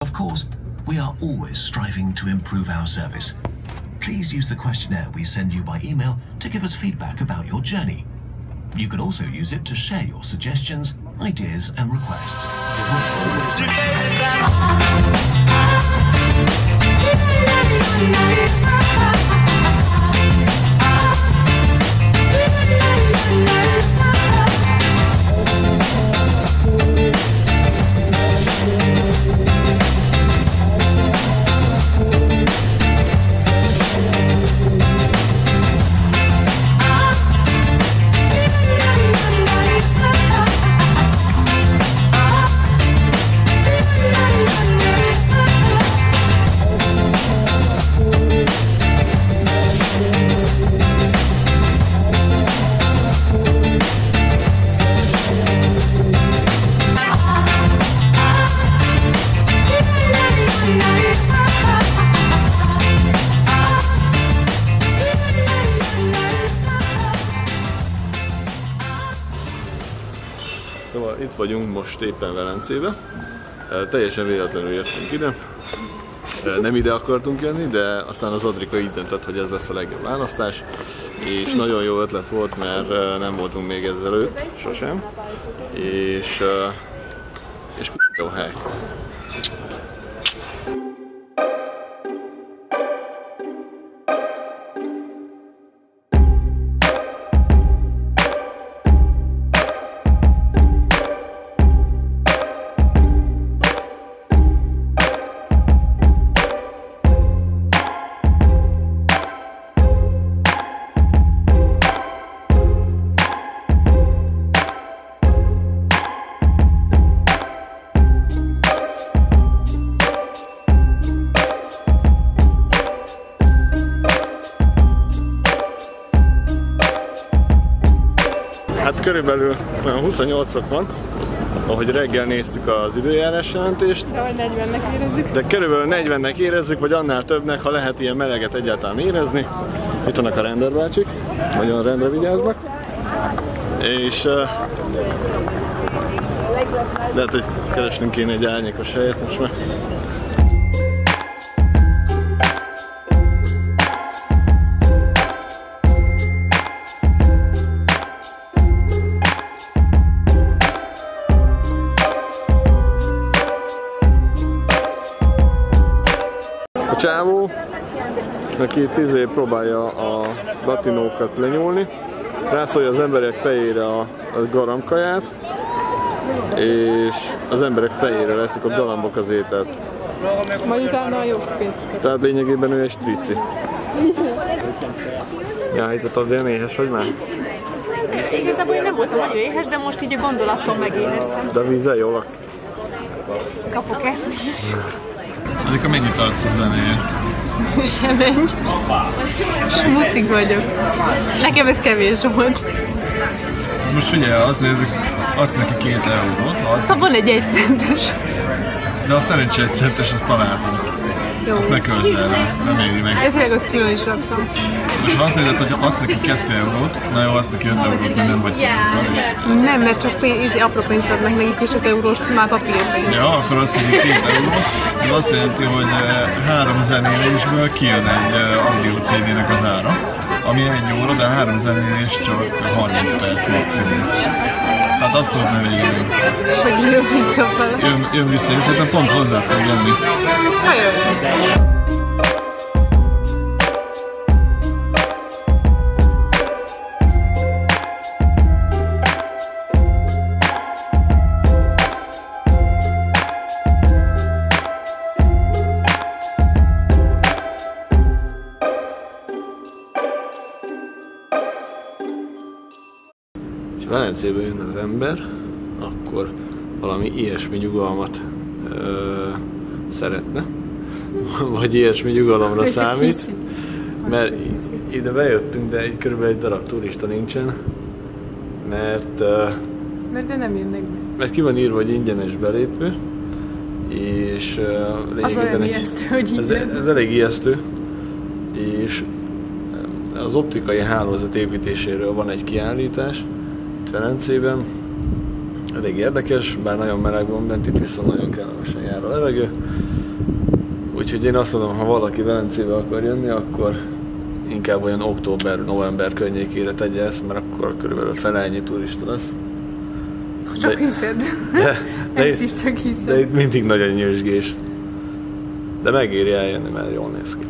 Of course, we are always striving to improve our service. Please use the questionnaire we send you by email to give us feedback about your journey. You can also use it to share your suggestions, ideas and requests. Szóval itt vagyunk most éppen Velencébe, teljesen véletlenül jöttünk ide, nem ide akartunk jönni, de aztán az Adrika így döntött, hogy ez lesz a legjobb választás, és nagyon jó ötlet volt, mert nem voltunk még ezelőtt, sosem, és jó hely. Hát körülbelül 28 fok van, ahogy reggel néztük az időjárás jelentést. De vagy 40-nek érezzük. De körülbelül 40-nek érezzük, vagy annál többnek, ha lehet ilyen meleget egyáltalán érezni. Itt vannak a renderbácsik, nagyon rendre vigyáznak. És lehet, hogy keresnünk kéne egy árnyékos helyet most már. A csávó, aki itt próbálja a batinókat lenyúlni, rászólja az emberek fejére a garamkaját, és az emberek fejére leszik a galambok az ételt. Majd utána a jó sok pénzt. Tehát lényegében ő egy strici. Ja, hiszed, olyan éhes vagy már? Igazából én nem voltam nagyon éhes, de most így a gondolattól megéheztem. De a vízzel jól laksz? Kapok el is. Ezek a mennyit adsz a zenéért? Semennyi. Smucik vagyok. Nekem ez kevés volt. Most figyelj, azt nézzük, adsz neki 2 eurót. Aztán van egy 1 centes. De a szerencsé 1 centes, azt találtam. Jó. Azt ne költsd el, nem éri meg. Elvileg azt külön is raktam. Most ha azt nézed, hogy adsz neki 2 eurót, na jó, adsz neki 5 eurót, mert nem vagy profikkal is. Nem, mert csak apró pénzt adnak nekik, és 5 eurós már papírpénz. Ja, akkor azt neki 2 eurót. Ez azt jelenti, hogy 3 zenélésből kijön egy audio CD-nek az ára, ami 1 óra, de 3 zenélés csak 30 perc maximum. Hát abszolút nem végül. És meg jön vissza vele. Jön vissza, és szerintem pont hozzá fog jönni. Na jön. Ha Velencébe jön az ember, akkor valami ilyesmi nyugalmat szeretne, vagy ilyesmi nyugalomra számít, mert ide bejöttünk, de körülbelül egy darab turista nincsen, mert de nem jönnek be. Mert ki van írva, hogy ingyenes belépő, és az olyan ijesztő, hogy ingyen. Ez elég ijesztő, és az optikai hálózat építéséről van egy kiállítás Velencében, elég érdekes, bár nagyon meleg van bent, itt viszont nagyon kellemesen jár a levegő. Úgyhogy én azt mondom, ha valaki Velencébe akar jönni, akkor inkább olyan október-november környékére tegye ezt, mert akkor körülbelül fele ennyi turista lesz. Csak hiszed. Ezt is csak hiszed. De itt mindig nagyon nyüzsgés. De megéri eljönni, mert jól néz ki.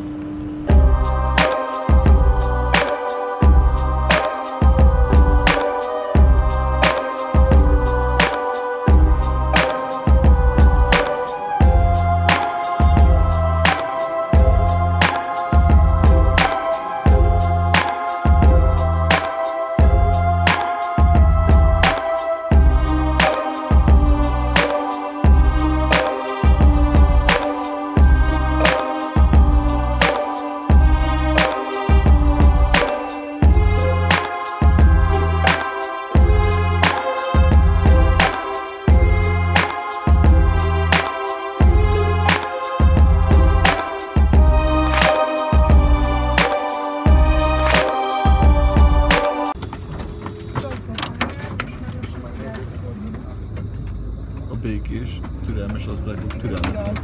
Békés, türelmes osztrákok türelmetlenek.